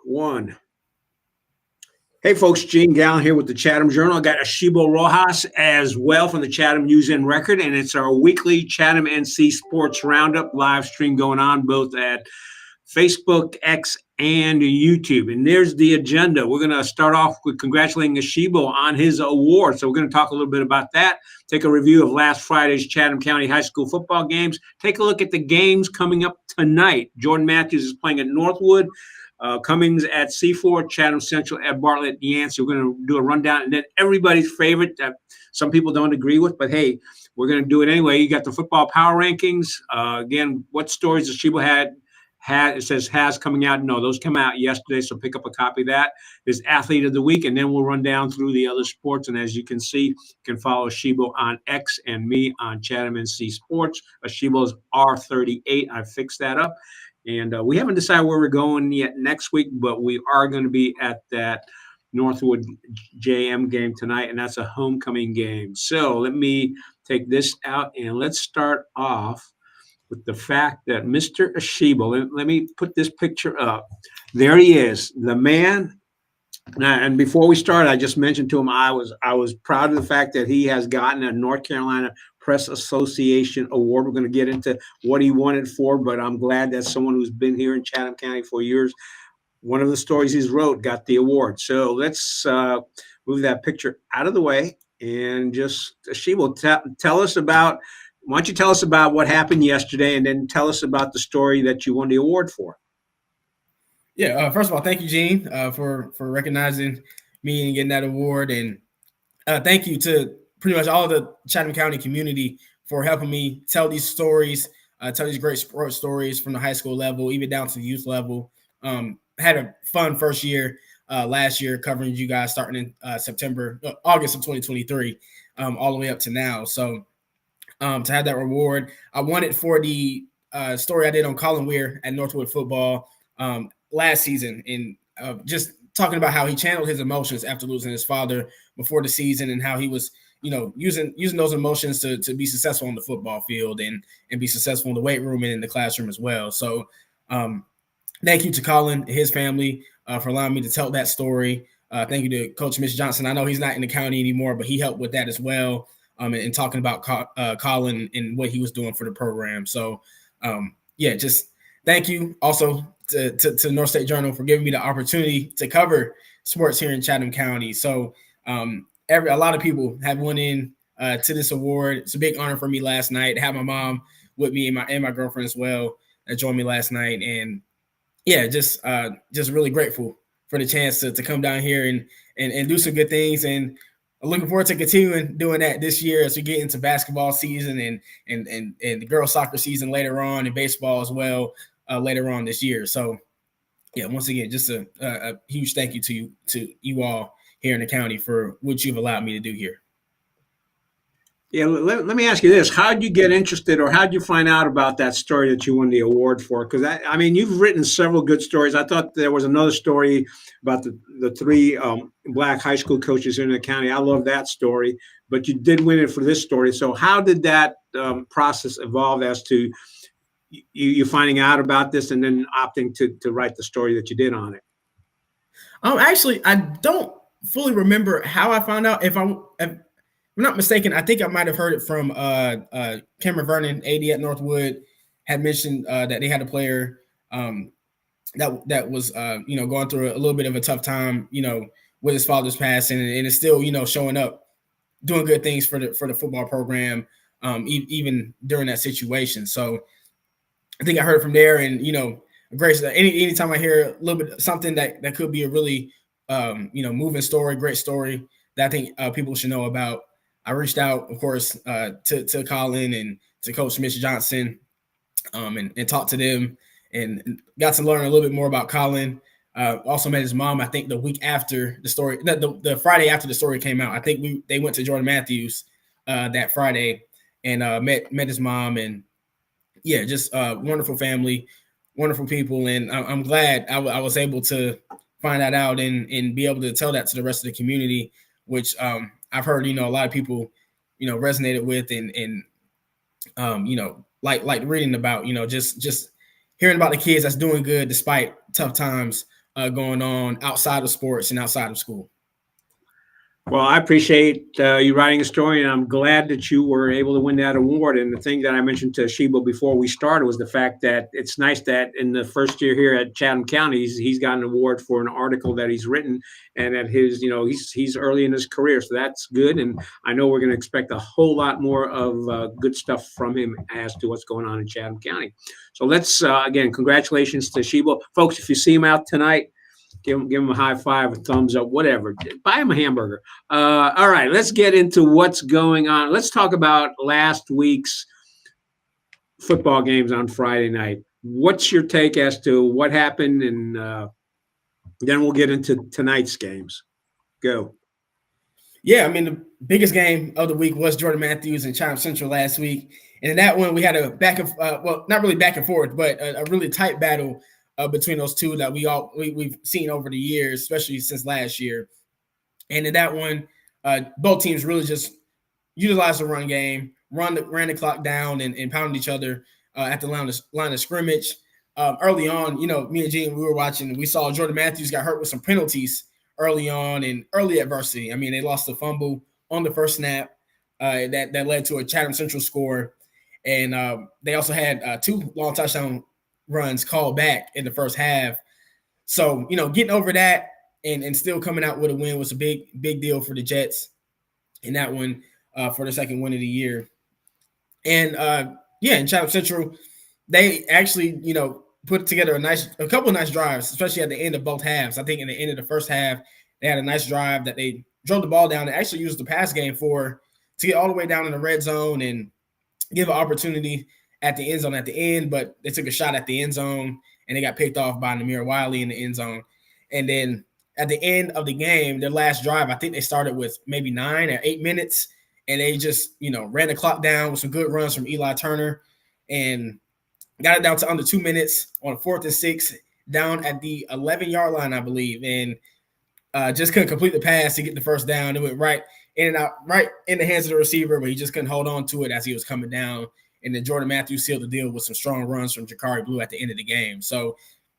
One. Hey, folks, Gene Galin here with the Chatham Journal. I got Asheebo Rojas as well from the Chatham News and Record, and it's our weekly ChathamNC Sports Roundup live stream going on both at Facebook, X, and YouTube. And there's the agenda. We're going to start off with congratulating Asheebo on his award. So we're going to talk a little bit about that, take a review of last Friday's Chatham County High School football games, take a look at the games coming up tonight. Jordan Matthews is playing at Northwood. Cummings at C4, Chatham Central at Bartlett Yancey. We're going to do a rundown, and then everybody's favorite that some people don't agree with, but hey, we're going to do it anyway. You got the football power rankings. Again, what stories Asheebo had it says has coming out. No, those come out yesterday, so pick up a copy of that. There's Athlete of the Week, and then we'll run down through the other sports. And as you can see, you can follow Asheebo on X and me on ChathamNC Sports. Asheebo's R38. I fixed that up. And we haven't decided where we're going yet next week, but we are going to be at that Northwood JM game tonight, and that's a homecoming game. So let me take this out, and let's start off with the fact that Mr. Asheebo, let me put this picture up. There he is, the man. And before we start, I just mentioned to him I was proud of the fact that he has gotten a North Carolina Press Association award. We're going to get into what he won it for, but I'm glad that someone who's been here in Chatham County for years, one of the stories he's wrote got the award. So let's move that picture out of the way and just, Asheebo, tell us about, why don't you tell us about what happened yesterday and then tell us about the story that you won the award for. Yeah, first of all, thank you, Gene, for recognizing me and getting that award. And thank you to pretty much all of the Chatham County community for helping me tell these stories, tell these great sports stories from the high school level, even down to the youth level. Had a fun first year last year covering you guys starting in August of 2023, all the way up to now. So to have that reward, I won it for the story I did on Colin Weir at Northwood football last season, and just talking about how he channeled his emotions after losing his father before the season, and how he was, using those emotions to be successful on the football field and be successful in the weight room and in the classroom as well. So thank you to Colin and his family for allowing me to tell that story. Thank you to Coach Mitch Johnson. I know he's not in the county anymore, but he helped with that as well, and talking about Colin and what he was doing for the program. So just thank you also to North State Journal for giving me the opportunity to cover sports here in Chatham County. So a lot of people have went in to this award. It's a big honor for me last night to have my mom with me and my girlfriend as well that joined me last night. And just really grateful for the chance to come down here and do some good things. And I'm looking forward to continuing doing that this year as we get into basketball season and the girls soccer season later on, and baseball as well later on this year. So once again, just a huge thank you to you all here in the county for what you've allowed me to do here. Yeah, let me ask you this. How did you get interested, or how did you find out about that story that you won the award for? Because, I mean, you've written several good stories. I thought there was another story about the three black high school coaches in the county. I love that story, but you did win it for this story. So how did that process evolve as to you finding out about this and then opting to write the story that you did on it? Actually, I don't fully remember how I found out. If I'm not mistaken, I think I might have heard it from Cameron Vernon, AD at Northwood, had mentioned that they had a player that was going through a little bit of a tough time, with his father's passing, and it's still showing up, doing good things for the football program, even during that situation. So I think I heard from there, and great. Anytime I hear a little bit something that could be a really moving story, great story that I think people should know about, I reached out, of course, to Colin and to Coach Mitch Johnson, and talked to them and got to learn a little bit more about Colin. Also met his mom, I think the week after the story, the Friday after the story came out. I think they went to Jordan Matthews that Friday and met his mom, and just wonderful family, wonderful people. And I'm glad I was able to find that out and be able to tell that to the rest of the community, which I've heard, a lot of people, resonated with and like reading about, just hearing about the kids that's doing good despite tough times going on outside of sports and outside of school. Well, I appreciate you writing a story, and I'm glad that you were able to win that award. And the thing that I mentioned to Asheebo before we started was the fact that it's nice that in the first year here at Chatham County, he's got an award for an article that he's written, and at his, he's early in his career, so that's good. And I know we're going to expect a whole lot more of good stuff from him as to what's going on in Chatham County. So let's again, congratulations to Asheebo, folks. If you see him out tonight, give him a high five, a thumbs up, whatever. Buy him a hamburger. All right, let's get into what's going on. Let's talk about last week's football games on Friday night. What's your take as to what happened? And then we'll get into tonight's games. Go. Yeah, I mean, the biggest game of the week was Jordan Matthews and Chatham Central last week. And in that one, we had a not really back and forth, but a really tight battle between those two that we've seen over the years, especially since last year. And in that one, both teams really just utilized the run game, ran the clock down, and pounded each other at the line of scrimmage. Early on, me and Gene, we were watching, we saw Jordan Matthews got hurt with some penalties early on and early adversity. I mean, they lost a fumble on the first snap that led to a Chatham Central score. And they also had 2 long touchdown runs called back in the first half. So, getting over that and still coming out with a win was a big deal for the Jets in that one for the second win of the year. And in Chatham Central, they actually, put together a couple of nice drives, especially at the end of both halves. I think in the end of the first half, they had a nice drive that they drove the ball down and actually used the pass game to get all the way down in the red zone and give an opportunity at the end zone at the end, but they took a shot at the end zone and they got picked off by Namir Wiley in the end zone. And then at the end of the game, their last drive, I think they started with maybe 9 or 8 minutes, and they just, ran the clock down with some good runs from Eli Turner and got it down to under 2 minutes on 4th and 6 down at the 11-yard line, I believe, and just couldn't complete the pass to get the first down. It went right in and out, right in the hands of the receiver, but he just couldn't hold on to it as he was coming down. And then Jordan Matthews sealed the deal with some strong runs from Jakari Blue at the end of the game. So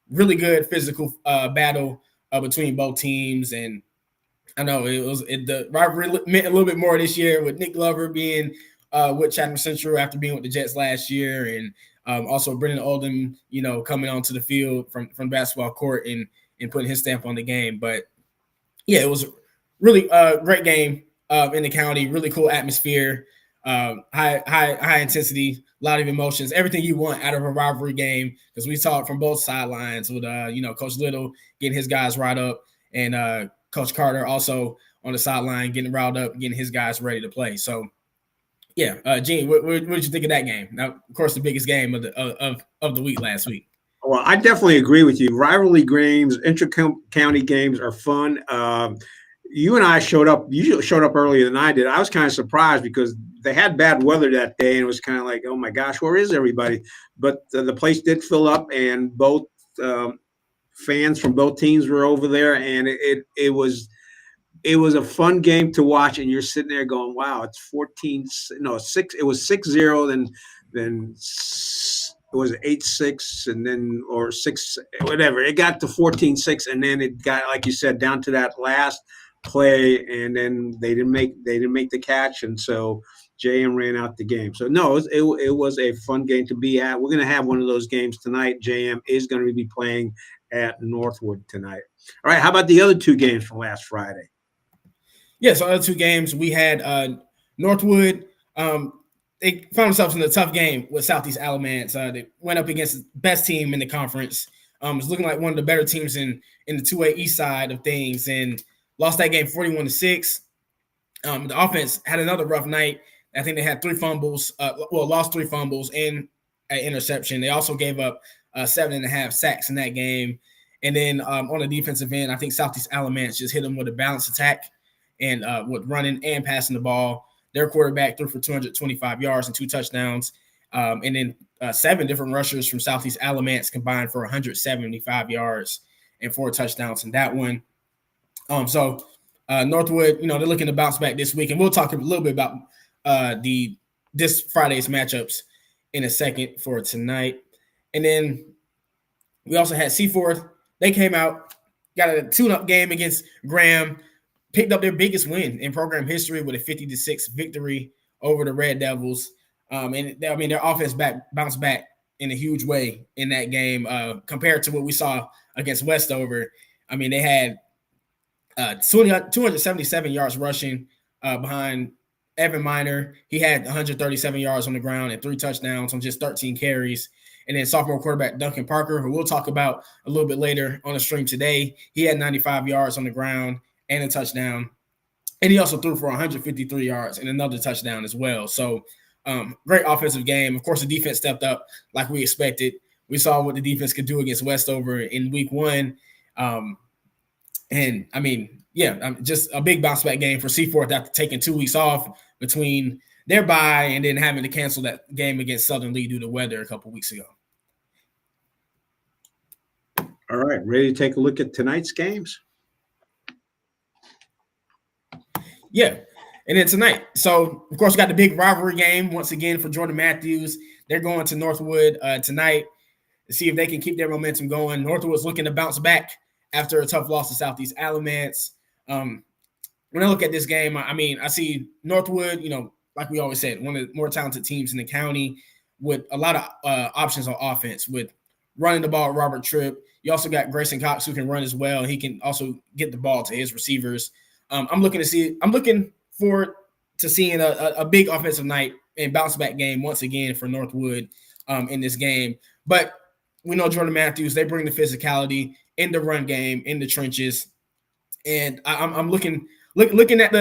really good physical battle between both teams. And I know the rivalry meant a little bit more this year with Nick Glover being with Chatham Central after being with the Jets last year. And also Brendan Oldham, coming onto the field from the basketball court and putting his stamp on the game. But yeah, it was really great game in the county, really cool atmosphere. High intensity, a lot of emotions, everything you want out of a rivalry game, because we saw it from both sidelines with Coach Little getting his guys riled up and Coach Carter also on the sideline getting riled up, getting his guys ready to play. So yeah, Gene, what did you think of that game? Now, of course, the biggest game of the week last week. Well, I definitely agree with you. Rivalry games, intra-county games are fun. You and I showed up. You showed up earlier than I did. I was kind of surprised because they had bad weather that day, and it was kind of like, oh my gosh, where is everybody? But the place did fill up, and both fans from both teams were over there, and it was a fun game to watch. And you're sitting there going, wow, it's 6. It was 6-0, then it was 8-6, and then or 6, whatever. It got to 14-6, and then it got, like you said, down to that last play, and then they didn't make the catch, and so JM ran out the game. So no, it was a fun game to be at. We're going to have one of those games tonight. JM is going to be playing at Northwood tonight. All right, how about the other 2 games from last Friday? Yeah, so other 2 games we had Northwood. They found themselves in a tough game with Southeast Alamance. They went up against the best team in the conference. It was looking like one of the better teams in the 2A East side of things, and lost that game 41-6. The offense had another rough night. I think they had 3 fumbles. Lost 3 fumbles and an interception. They also gave up 7.5 sacks in that game. And then on the defensive end, I think Southeast Alamance just hit them with a balanced attack and with running and passing the ball. Their quarterback threw for 225 yards and 2 touchdowns. And then 7 different rushers from Southeast Alamance combined for 175 yards and 4 touchdowns in that one. So Northwood, they're looking to bounce back this week. And we'll talk a little bit about this Friday's matchups in a second for tonight. And then we also had Seaforth. They came out got a tune-up game against Graham, picked up their biggest win in program history with a 50-6 victory over the Red Devils. And I mean, their offense bounced back in a huge way in that game compared to what we saw against Westover. I mean, they had 277 yards rushing behind Evan Miner. He had 137 yards on the ground and 3 touchdowns on just 13 carries. And then sophomore quarterback Duncan Parker, who we'll talk about a little bit later on the stream today, he had 95 yards on the ground and a touchdown. And he also threw for 153 yards and another touchdown as well. So great offensive game. Of course, the defense stepped up like we expected. We saw what the defense could do against Westover in week 1. And I mean, yeah, just a big bounce back game for Seaforth after taking 2 weeks off between their bye and then having to cancel that game against Southern Lee due to weather a couple weeks ago. All right, ready to take a look at tonight's games? Yeah, and then tonight. So, of course, we got the big rivalry game once again for Jordan Matthews. They're going to Northwood tonight to see if they can keep their momentum going. Northwood's looking to bounce back after a tough loss to Southeast Alamance. When I look at this game, I mean, I see Northwood, you know, like we always said, one of the more talented teams in the county with a lot of options on offense with running the ball at Robert Tripp. You also got Grayson Cox who can run as well. He can also get the ball to his receivers. I'm looking forward to seeing a big offensive night and bounce back game once again for Northwood in this game. But we know Jordan Matthews, they bring the physicality in the run game, in the trenches. And I'm looking at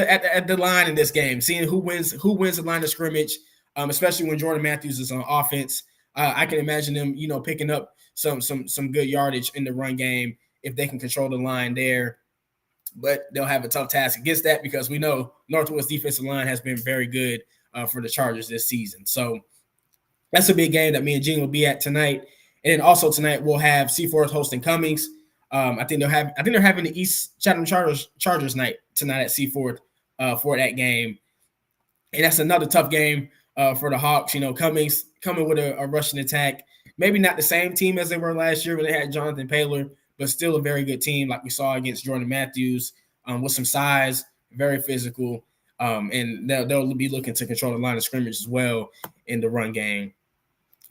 the line in this game, seeing who wins the line of scrimmage, especially when Jordan Matthews is on offense. I can imagine them, you know, picking up some good yardage in the run game if they can control the line there. But they'll have a tough task against that because we know Northwood's defensive line has been very good for the Chargers this season. So that's a big game that me and Gene will be at tonight. And then also tonight we'll have Seaforth hosting Cummings. I think they're having the East Chatham Chargers night tonight at Seaforth for that game. And that's another tough game for the Hawks. You know, Cummings coming with a rushing attack. Maybe not the same team as they were last year when they had Jonathan Paylor, but still a very good team like we saw against Jordan Matthews with some size, very physical. And they'll be looking to control the line of scrimmage as well in the run game.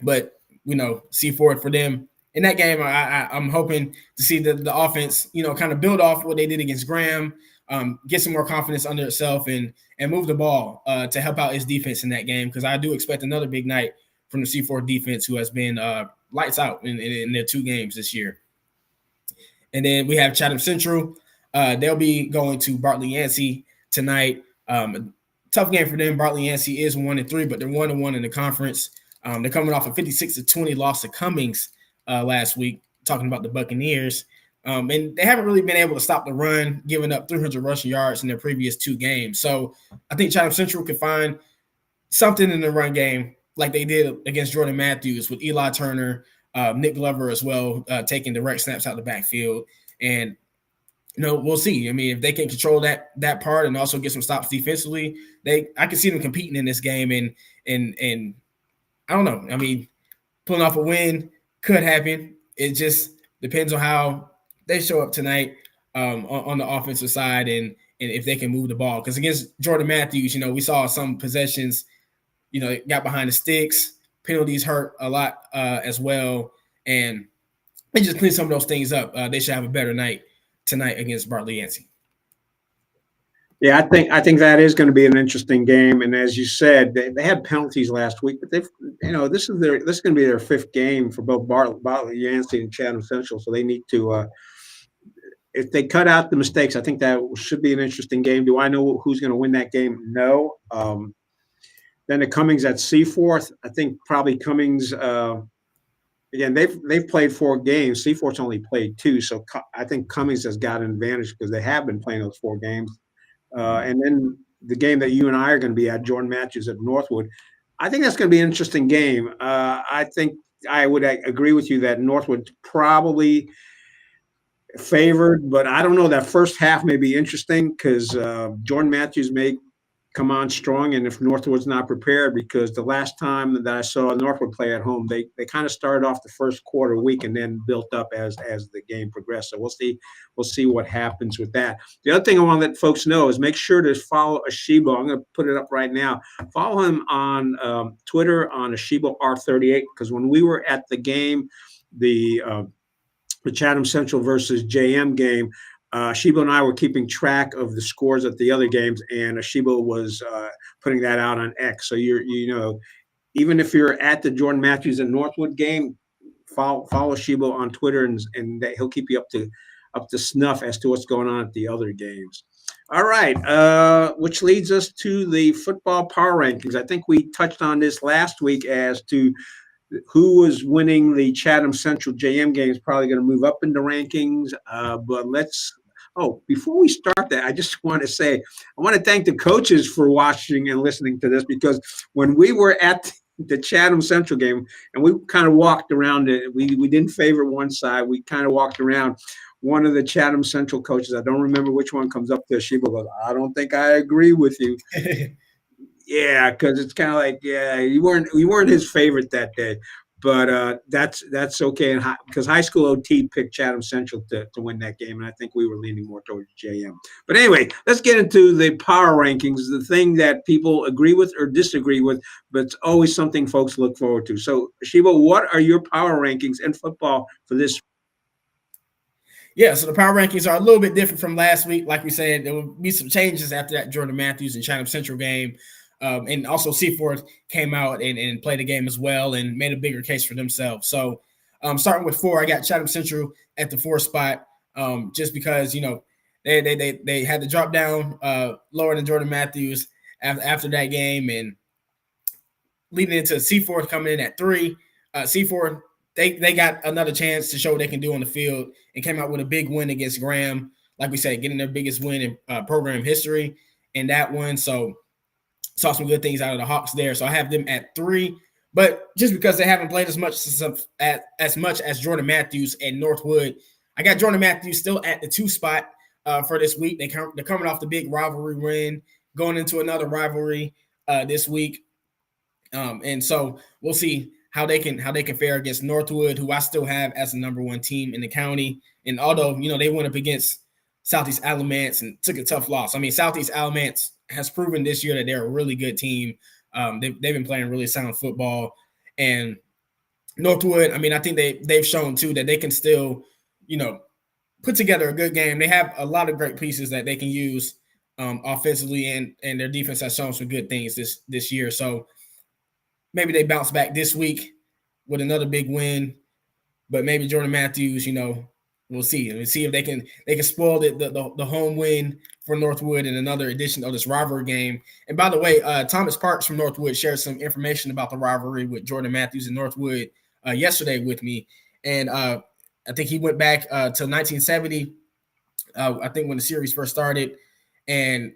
But, you know, Seaforth for them. In that game, I'm hoping to see the offense, you know, kind of build off what they did against Graham, get some more confidence under itself and move the ball to help out his defense in that game because I do expect another big night from the Seaforth defense who has been lights out in their 2 games this year. And then we have Chatham Central. They'll be going to Bartley Yancey tonight. Tough game for them. Bartley Yancey is 1-3, but they're 1-1 in the conference. They're coming off a 56-20 loss to Cummings last week, talking about the Buccaneers. And they haven't really been able to stop the run, giving up 300 rushing yards in their previous 2 games. So I think Chatham Central could find something in the run game like they did against Jordan Matthews with Eli Turner, Nick Glover as well, taking direct snaps out the backfield. And, you know, we'll see. I mean, if they can control that part and also get some stops defensively, I can see them competing in this game. And I don't know. I mean, pulling off a win could happen. It just depends on how they show up tonight on the offensive side and if they can move the ball. Because against Jordan Matthews, you know, we saw some possessions, you know, got behind the sticks. Penalties hurt a lot as well. And they just clean some of those things up. They should have a better night tonight against Bartley Yancey. Yeah, I think that is going to be an interesting game. And as you said, they had penalties last week, but they've, you know, this is going to be their 5th game for both Bartley Yancey and Chatham Central. So they need to, if they cut out the mistakes, I think that should be an interesting game. Do I know who's going to win that game? No. Then the Cummings at Seaforth. I think probably Cummings. Again, they've played 4 games. Seaforth's only played 2, so I think Cummings has got an advantage because they have been playing those 4 games. And then the game that you and I are going to be at, Jordan Matthews at Northwood. I think that's going to be an interesting game. I think I would agree with you that Northwood's probably favored, but I don't know. That first half may be interesting because Jordan Matthews may come on strong, and if Northwood's not prepared, because the last time that I saw Northwood play at home, they kind of started off the first quarter weak and then built up as the game progressed. So we'll see what happens with that. The other thing I want to let folks know is make sure to follow Asheebo. I'm going to put it up right now. Follow him on Twitter on Asheebo R38, because when we were at the game, the Chatham Central versus JM game, Asheebo and I were keeping track of the scores at the other games, and Asheebo was putting that out on X. So even if you're at the Jordan Matthews and Northwood game, follow Asheebo on Twitter, and he'll keep you up to snuff as to what's going on at the other games. All right, which leads us to the football power rankings. I think we touched on this last week as to who was winning the Chatham Central JM game is probably going to move up in the rankings. But before we start that, I just want to say, I want to thank the coaches for watching and listening to this, because when we were at the Chatham Central game and we kind of walked around it, we didn't favor one side. We kind of walked around. One of the Chatham Central coaches, I don't remember which one, comes up to Asheebo, goes, "I don't think I agree with you." Yeah, because it's kind of like, yeah, you weren't his favorite that day, but that's okay. And because high school OT picked Chatham Central to win that game, and I think we were leaning more towards JM. But anyway, let's get into the power rankings, the thing that people agree with or disagree with, but it's always something folks look forward to. So, Asheebo, what are your power rankings in football for this? Yeah, so the power rankings are a little bit different from last week. Like we said, there will be some changes after that Jordan Matthews and Chatham Central game. And also Seaforth came out and played the game as well and made a bigger case for themselves. So starting with 4, I got Chatham Central at the 4 spot, just because, they had to drop down lower than Jordan Matthews after that game, and leading into Seaforth coming in at 3. Seaforth, they got another chance to show what they can do on the field and came out with a big win against Graham. Like we said, getting their biggest win in program history in that one. So saw some good things out of the Hawks there. So I have them at 3. But just because they haven't played as much as Jordan Matthews and Northwood, I got Jordan Matthews still at the 2 spot for this week. They're coming off the big rivalry win, going into another rivalry this week. And so we'll see how they can fare against Northwood, who I still have as the number 1 team in the county. And although, they went up against Southeast Alamance and took a tough loss. I mean, Southeast Alamance has proven this year that they're a really good team. They've been playing really sound football. And Northwood, I mean, I think they've shown too that they can still, put together a good game. They have a lot of great pieces that they can use offensively, and their defense has shown some good things this year. So maybe they bounce back this week with another big win, but maybe Jordan Matthews, we'll see. We'll see if they can spoil the home win for Northwood in another edition of this rivalry game. And by the way, Thomas Parks from Northwood shared some information about the rivalry with Jordan Matthews and Northwood yesterday with me. And I think he went back to 1970, I think when the series first started, and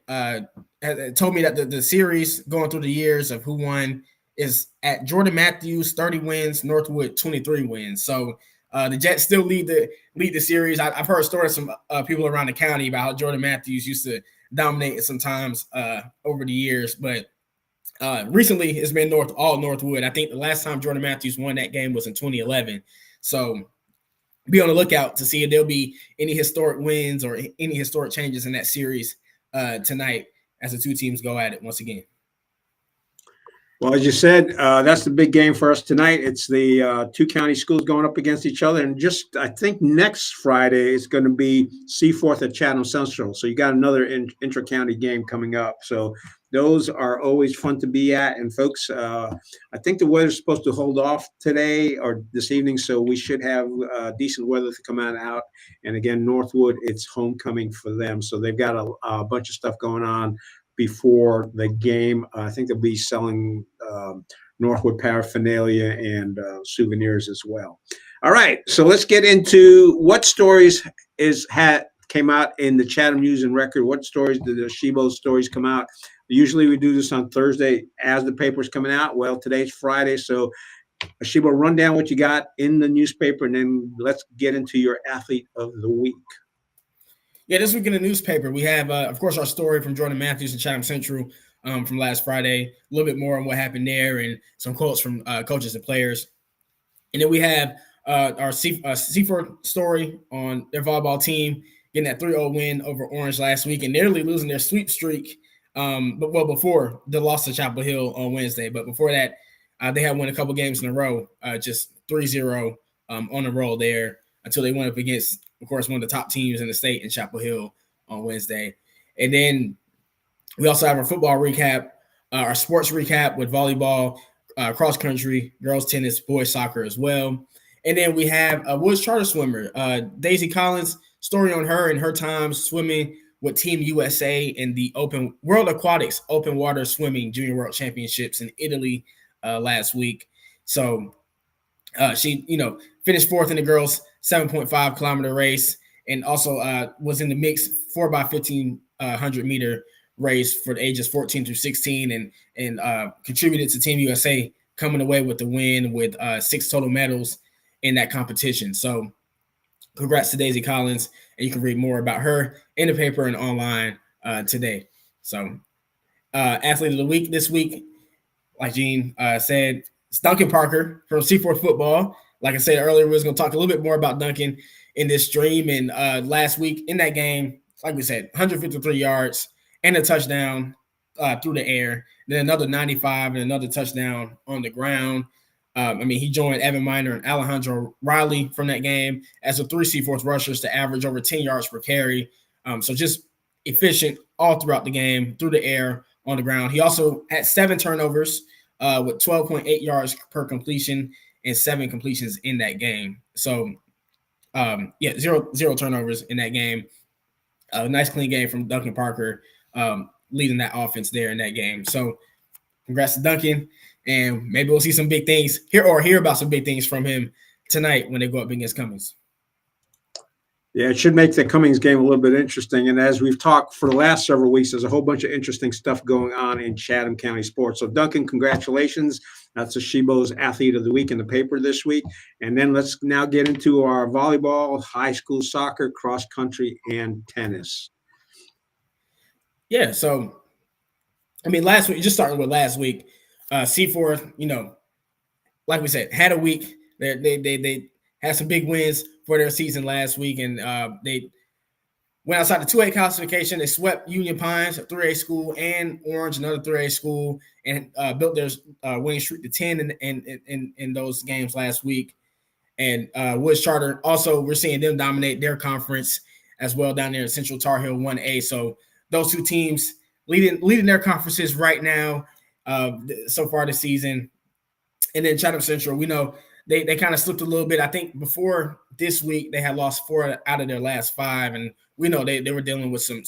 told me that the series going through the years of who won is at Jordan Matthews 30 wins, Northwood 23 wins. So the Jets still lead the series. I've heard stories from people around the county about how Jordan Matthews used to dominate sometimes over the years, but recently it's been all Northwood. I think the last time Jordan Matthews won that game was in 2011. So be on the lookout to see if there'll be any historic wins or any historic changes in that series tonight as the 2 teams go at it once again. Well, as you said, that's the big game for us tonight. It's the 2 county schools going up against each other. And just, I think next Friday is going to be Seaforth at Chatham Central. So you got another intra-county game coming up. So those are always fun to be at. And folks, I think the weather's supposed to hold off today or this evening. So we should have decent weather to come out. And again, Northwood, it's homecoming for them. So they've got a bunch of stuff going on before the game. I think they'll be selling Northwood paraphernalia and souvenirs as well. All right, so let's get into what stories came out in the Chatham News and Record. What stories did the Asheebo stories come out? Usually we do this on Thursday as the paper's coming out. Well, today's Friday, so Asheebo, run down what you got in the newspaper, and then let's get into your athlete of the week. Yeah, this week in the newspaper, we have, of course, our story from Jordan Matthews and Chatham Central from last Friday, a little bit more on what happened there and some quotes from coaches and players. And then we have our Seaford story on their volleyball team getting that 3-0 win over Orange last week and nearly losing their sweep streak. Before the loss to Chapel Hill on Wednesday, but before that, they had won a couple games in a row, just 3-0 on a roll there until they went up against, of course, one of the top teams in the state in Chapel Hill on Wednesday. And then we also have our football recap, our sports recap with volleyball, cross country, girls tennis, boys soccer as well. And then we have a Woods charter swimmer, Daisy Collins, story on her and her time swimming with Team USA in the Open World Aquatics Open Water Swimming Junior World Championships in Italy last week. So she, finished fourth in the girls' 7.5 kilometer race and also was in the mixed 4x1500 meter race for the ages 14 through 16 and contributed to Team USA coming away with the win with 6 total medals in that competition. So congrats to Daisy Collins, and you can read more about her in the paper and online today. So athlete of the week this week, like Gene said, it's Duncan Parker from Seaford Football. Like I said earlier, we was going to talk a little bit more about Duncan in this stream. And last week in that game, like we said, 153 yards and a touchdown through the air. Then another 95 and another touchdown on the ground. He joined Evan Miner and Alejandro Riley from that game as the 3 Seaforth rushers to average over 10 yards per carry. So just efficient all throughout the game, through the air, on the ground. He also had 7 turnovers with 12.8 yards per completion and 7 completions in that game. So, zero turnovers in that game. Nice clean game from Duncan Parker, leading that offense there in that game. So congrats to Duncan, and maybe we'll see some big things hear about some big things from him tonight when they go up against Cummings. Yeah, it should make the Cummings game a little bit interesting. And as we've talked for the last several weeks, there's a whole bunch of interesting stuff going on in Chatham County sports. So, Duncan, congratulations. That's Asheebo's Athlete of the Week in the paper this week. And then let's now get into our volleyball, high school soccer, cross country, and tennis. Yeah, so, last week, just starting with last week, Seaforth, like we said, had a week. They had some big wins for their season last week, and they went outside the 2A classification. They swept Union Pines, a 3A school, and Orange, another 3A school, and built their winning streak to 10 in those games last week. And Woods Charter, also, we're seeing them dominate their conference as well down there in Central Tar Heel 1A. So those 2 teams leading their conferences right now so far this season. And then Chatham Central, we know they kind of slipped a little bit. I think before this week, they had lost 4 out of their last 5. And we know they were dealing with some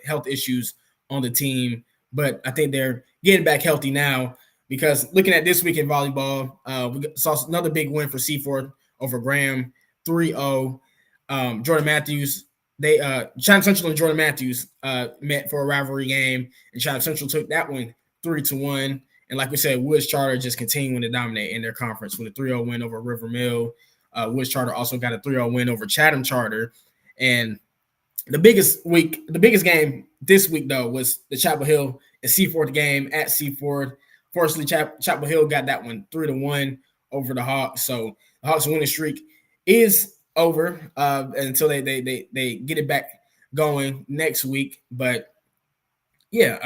health issues on the team. But I think they're getting back healthy now, because looking at this week in volleyball, we saw another big win for Seaford over Graham, 3-0. Jordan Matthews, Chatham Central and Jordan Matthews met for a rivalry game, and Chatham Central took that one 3-1. And like we said, Woods Charter just continuing to dominate in their conference with a 3-0 win over River Mill. Woods Charter also got a 3-0 win over Chatham Charter. And the biggest game this week, though, was the Chapel Hill and Seaford game at Seaford. Fortunately, Chapel Hill got that one 3-1 over the Hawks. So the Hawks' winning streak is over until they get it back going next week. But yeah,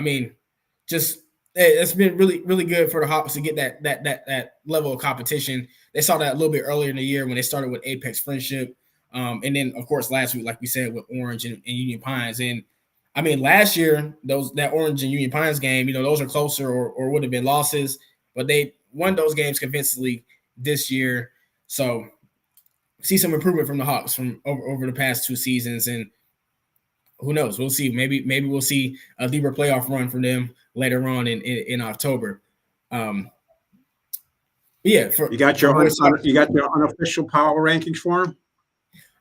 just it's been really, really good for the Hawks to get that level of competition. They saw that a little bit earlier in the year when they started with Apex Friendship. And then, of course, last week, like we said, with Orange and Union Pines. And, last year, that Orange and Union Pines game, those are closer or would have been losses. But they won those games convincingly this year. So see some improvement from the Hawks from over the past 2 seasons. And who knows? We'll see. Maybe we'll see a deeper playoff run from them later on in October. You got your unofficial power rankings for them?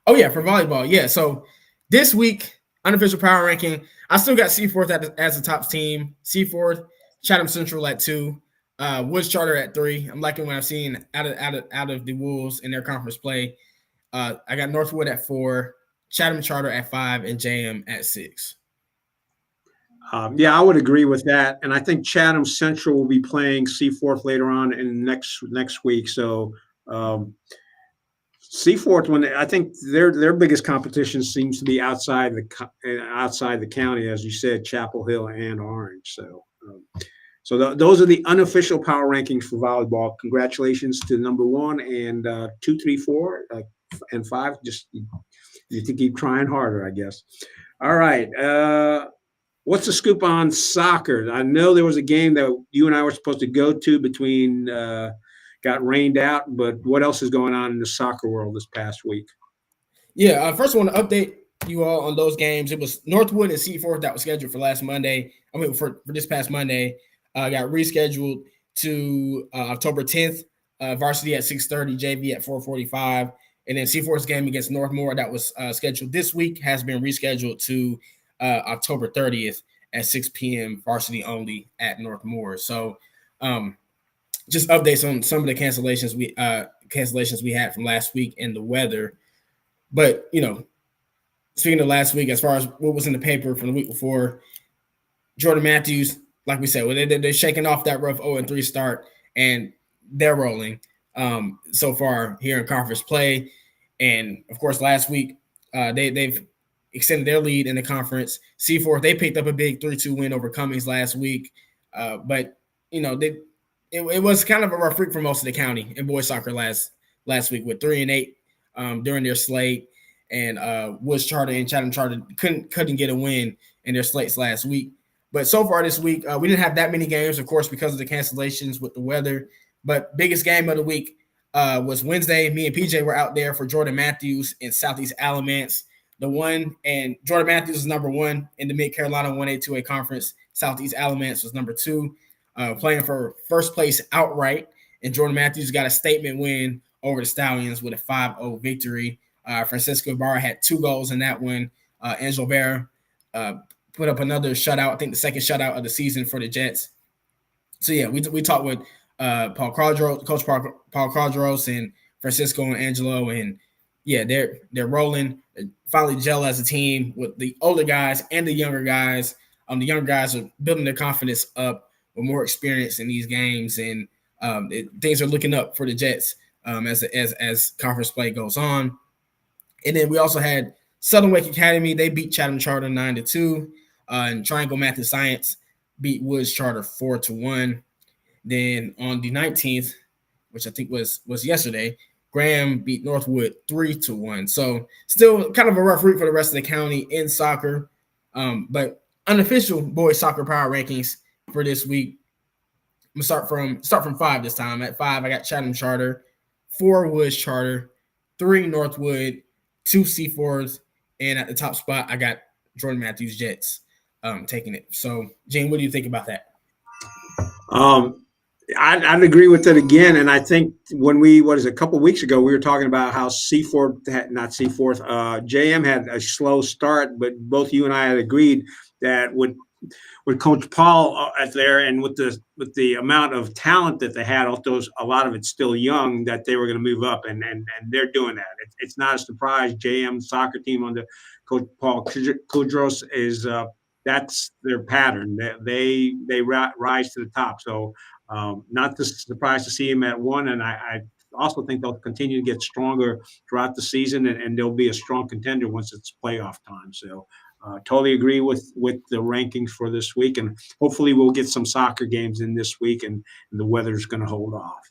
Oh yeah, for volleyball. Yeah. So this week, unofficial power ranking, I still got Seaforth as the top team. Seaforth, Chatham Central at 2, Woods Charter at 3. I'm liking what I'm seeing out of the Wolves in their conference play. I got Northwood at 4. Chatham Charter at 5, and JM at 6. Yeah, I would agree with that. And I think Chatham Central will be playing Seaforth later on in next week. So Seaforth, when I think their biggest competition seems to be outside the county, as you said, Chapel Hill and Orange. So those are the unofficial power rankings for volleyball. Congratulations to number one and 2, 3, 4, and 5. Just you have to keep trying harder, I guess. All right. What's the scoop on soccer? I know there was a game that you and I were supposed to go to between got rained out, but what else is going on in the soccer world this past week? Yeah, first I want to update you all on those games. It was Northwood and Seaforth that was scheduled for last Monday. I mean, for this past Monday, got rescheduled to October 10th. Varsity at 6:30, JV at 4:45, and then Seaforth's game against Northmore that was scheduled this week has been rescheduled to October 30th at 6 p.m. Varsity only at Northmore. So, just updates on some of the cancellations we had from last week and the weather. But, speaking of last week, as far as what was in the paper from the week before, Jordan Matthews, like we said, they're shaking off that rough 0-3 start, and they're rolling so far here in conference play. And, of course, last week, they've extended their lead in the conference. Seaforth, they picked up a big 3-2 win over Cummings last week. But, it was kind of a rough week for most of the county in boys soccer last week with 3-8 during their slate, and Woods Charter and Chatham Charter couldn't get a win in their slates last week. But so far this week, we didn't have that many games, of course, because of the cancellations with the weather. But biggest game of the week was Wednesday. Me and PJ were out there for Jordan Matthews in Southeast Alamance. And Jordan Matthews was number 1 in the Mid-Carolina 1A2A conference. Southeast Alamance was number 2, playing for first place outright. And Jordan Matthews got a statement win over the Stallions with a 5-0 victory. Francisco Ibarra had 2 goals in that one. Angelo Vera put up another shutout, I think the second shutout of the season for the Jets. So, yeah, we talked with Coach Paul Cardros and Francisco and Angelo, and, yeah, they're rolling. They're finally gel as a team with the older guys and the younger guys. The younger guys are building their confidence up with more experience in these games, and things are looking up for the Jets as conference play goes on. And then we also had Southern Wake Academy. They beat Chatham Charter 9-2, and Triangle Math and Science beat Woods Charter 4-1. Then on the 19th, which I think was yesterday, Graham beat Northwood 3-1. So still kind of a rough week for the rest of the county in soccer. But unofficial boys soccer power rankings for this week. I'm gonna start from 5 this time. At 5, I got Chatham Charter, 4 Woods Charter, 3 Northwood, 2 Seaforth, and at the top spot, I got Jordan Matthews Jets taking it. So, Gene, what do you think about that? I'd agree with it again. And I think when a couple of weeks ago, we were talking about how JM had a slow start, but both you and I had agreed that with Coach Paul out there and with the amount of talent that they had, although a lot of it's still young, that they were going to move up, and they're doing that. It's not a surprise. JM soccer team under Coach Paul Kudros is that's their pattern. They rise to the top. So not surprised to see him at 1, and I also think they'll continue to get stronger throughout the season, and they'll be a strong contender once it's playoff time. So. Totally agree with the rankings for this week, and hopefully we'll get some soccer games in this week, and the weather's going to hold off.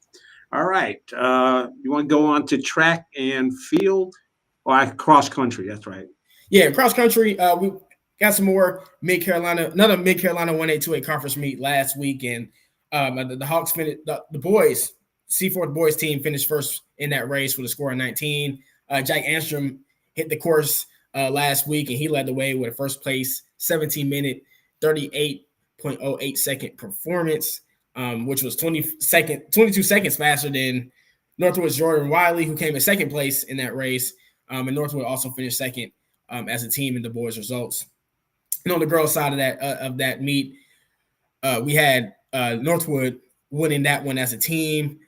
All right. You want to go on to track and field? Cross country. That's right. Yeah, cross country. We got some more another Mid-Carolina 1A2A conference meet last week, and the Hawks finished, the boys, Seaforth boys team finished first in that race with a score of 19. Jack Anstrom hit the course last week, and he led the way with a first place 17-minute, 38.08 second performance, which was 22 seconds faster than Northwood's Jordan Wiley, who came in second place in that race. And Northwood also finished second as a team in the boys' results. And on the girls' side of that meet, we had Northwood winning that one as a team.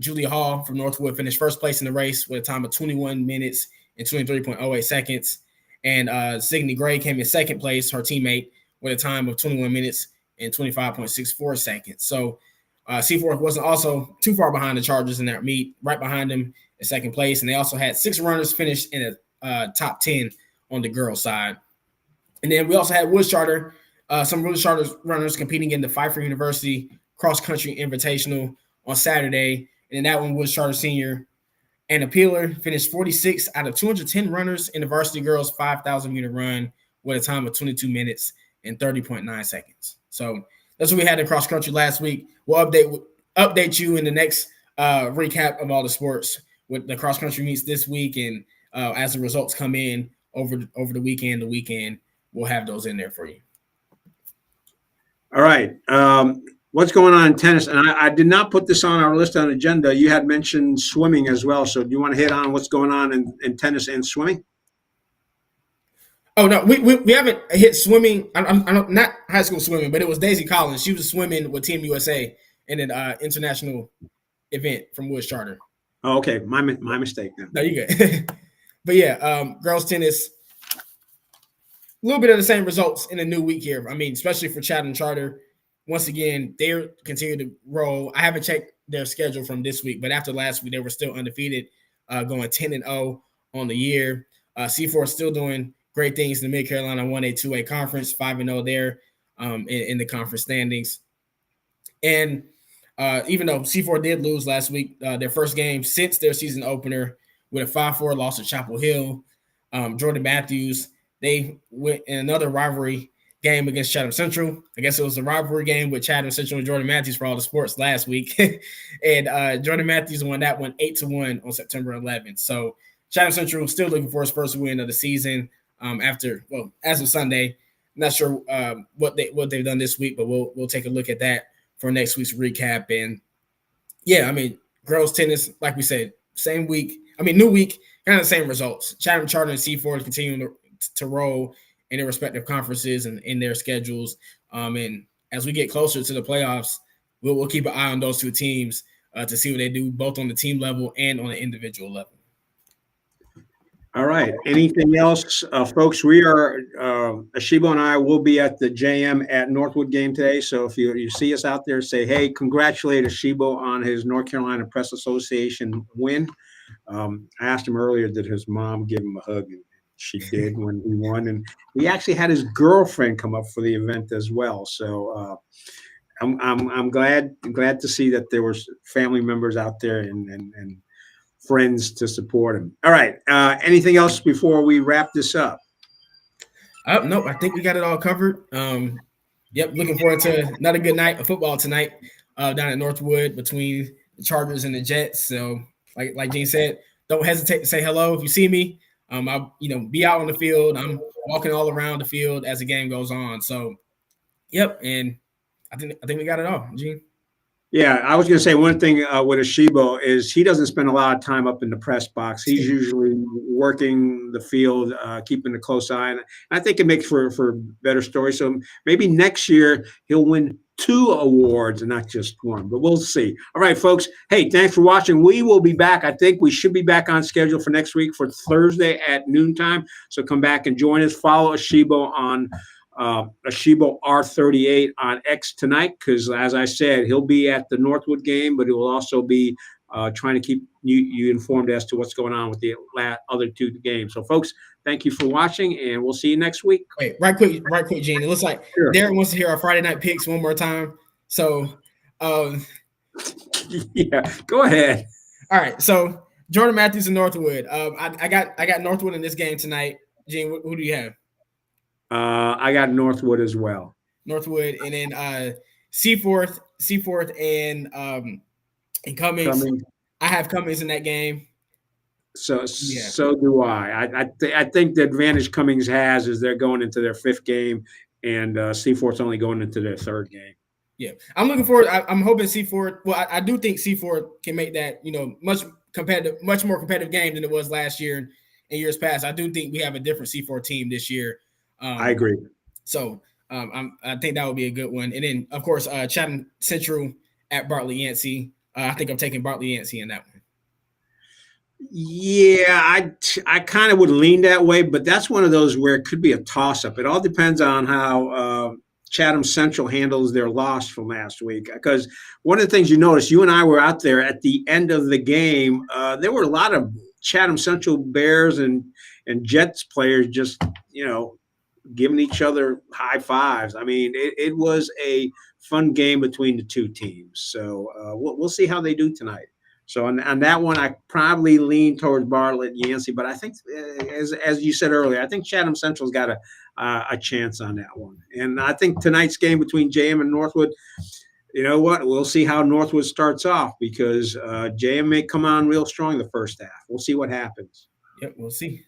Julia Hall from Northwood finished first place in the race with a time of 21 minutes and 23.08 seconds. And Signe Gray came in second place, her teammate, with a time of 21 minutes and 25.64 seconds. So Seaforth wasn't also too far behind the Chargers in that meet, right behind them in second place. And they also had 6 runners finish in the top 10 on the girls' side. And then we also had Woods Charter, some Woods Charter runners competing in the Pfeiffer University Cross Country Invitational on Saturday. And in that one, Woods Charter Senior Anna Peeler finished 46 out of 210 runners in the varsity girls 5,000 meter run with a time of 22 minutes and 30.9 seconds. So that's what we had in cross country last week. We'll update you in the next recap of all the sports with the cross country meets this week, and as the results come in over the weekend, we'll have those in there for you. All right. What's going on in tennis? And I did not put this on our list on agenda. You had mentioned swimming as well. So do you want to hit on what's going on in tennis and swimming? Oh, no, we haven't hit swimming. I'm not high school swimming, but it was Daisy Collins. She was swimming with Team USA in an international event from Woods Charter. Oh, okay. My mistake then. No, you good. But yeah, girls tennis, a little bit of the same results in a new week here. I mean, especially for Chatham Charter. Once again, they continue to roll. I haven't checked their schedule from this week, but after last week, they were still undefeated, going 10-0 on the year. C4 is still doing great things in the Mid-Carolina 1A, 2A conference, 5-0 there in the conference standings. And even though C4 did lose last week, their first game since their season opener with a 5-4 loss to Chapel Hill, Jordan Matthews, they went in another rivalry game against Chatham Central. I guess it was a rivalry game with Chatham Central and Jordan Matthews for all the sports last week. And Jordan Matthews won that one 8-1 on September 11th. So Chatham Central still looking for his first win of the season as of Sunday. Not sure what they've done this week, but we'll take a look at that for next week's recap. And yeah, I mean, girls tennis, like we said, same week. I mean, new week, kind of the same results. Chatham Charter and C4 continuing to roll in their respective conferences and in their schedules. And as we get closer to the playoffs, we'll keep an eye on those two teams to see what they do, both on the team level and on the individual level. All right. Anything else, folks? We are Asheebo and I will be at the JM at Northwood game today. So if you see us out there, say, hey, congratulate Asheebo on his North Carolina Press Association win. I asked him earlier that his mom give him a hug, and she did when he won. And we actually had his girlfriend come up for the event as well. So I'm glad to see that there were family members out there and friends to support him. All right. Anything else before we wrap this up? Nope. I think we got it all covered. Yep. Looking forward to another good night of football tonight down at Northwood between the Chargers and the Jets. So like Gene said, don't hesitate to say hello if you see me. I'll be out on the field. I'm walking all around the field as the game goes on. So, yep. And I think we got it all, Gene. Yeah, I was going to say one thing with Asheebo is he doesn't spend a lot of time up in the press box. He's usually working the field, keeping a close eye. And I think it makes for better stories. So maybe next year he'll win 2 awards and not just 1, but we'll see. All right, folks. Hey, thanks for watching. We will be back. I think we should be back on schedule for next week for Thursday at noontime. So come back and join us. Follow Asheebo on Asheebo R38 on X tonight, because as I said, he'll be at the Northwood game, but he will also be trying to keep you informed as to what's going on with the other 2 games. So folks, thank you for watching, and we'll see you next week. Wait, right quick, Gene. It looks like sure. Derek wants to hear our Friday night picks one more time. So yeah, go ahead. All right. So Jordan Matthews and Northwood. I got Northwood in this game tonight. Gene, who do you have? I got Northwood as well. Northwood, and then Seaforth, and Cummings. I have Cummings in that game. So do I. I think the advantage Cummings has is they're going into their 5th game, and Seaforth's only going into their 3rd game. Yeah, I'm looking forward. I'm hoping Seaforth. Well, I do think Seaforth can make that much more competitive game than it was last year and years past. I do think we have a different Seaforth team this year. I agree. So I think that would be a good one. And then, of course, Chatham Central at Bartlett Yancey. I think I'm taking Bartlett Yancey in that one. Yeah, I kind of would lean that way, but that's one of those where it could be a toss-up. It all depends on how Chatham Central handles their loss from last week. Because one of the things you noticed, you and I were out there at the end of the game. There were a lot of Chatham Central Bears and Jets players just giving each other high fives. I mean, it was a fun game between the two teams. So we'll see how they do tonight. So on that one, I probably lean towards Bartlett Yancey, but I think, as you said earlier, I think Chatham Central's got a chance on that one. And I think tonight's game between JM and Northwood, you know what? We'll see how Northwood starts off because JM may come on real strong the first half. We'll see what happens. Yep, we'll see.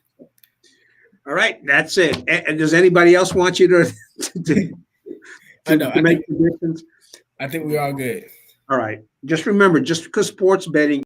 All right, that's it. And does anybody else want you to make predictions? I think we're all good. All right. Just remember, just because sports betting